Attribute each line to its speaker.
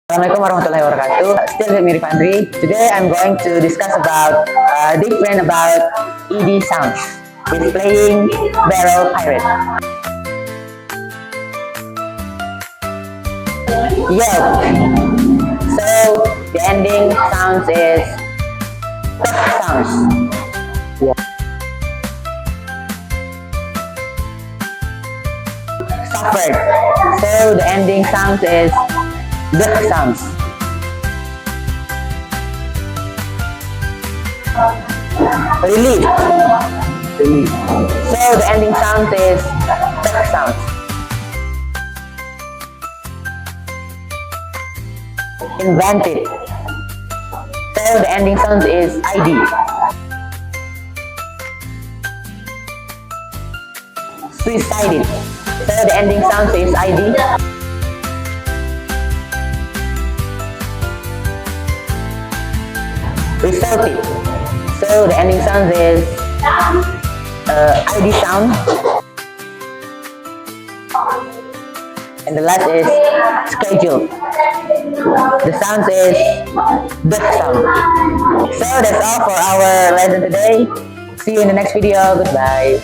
Speaker 1: Assalamualaikum warahmatullahi wabarakatuh. Still with me, Rivandri. Today I'm going to discuss about different about ED sounds with playing barrel pirate. Yo. So the ending sounds is sounds. Yeah. Suffered. So the ending sounds is the sounds. Relief. Relief. So the ending sound is the sounds. Invented. So the ending sound is ID. Suicided. So the ending sound is ID. Resulted. So the ending sound is ID sound. And the last is schedule. The sound is the sound. So that's all for our lesson today. See you in the next video. Goodbye.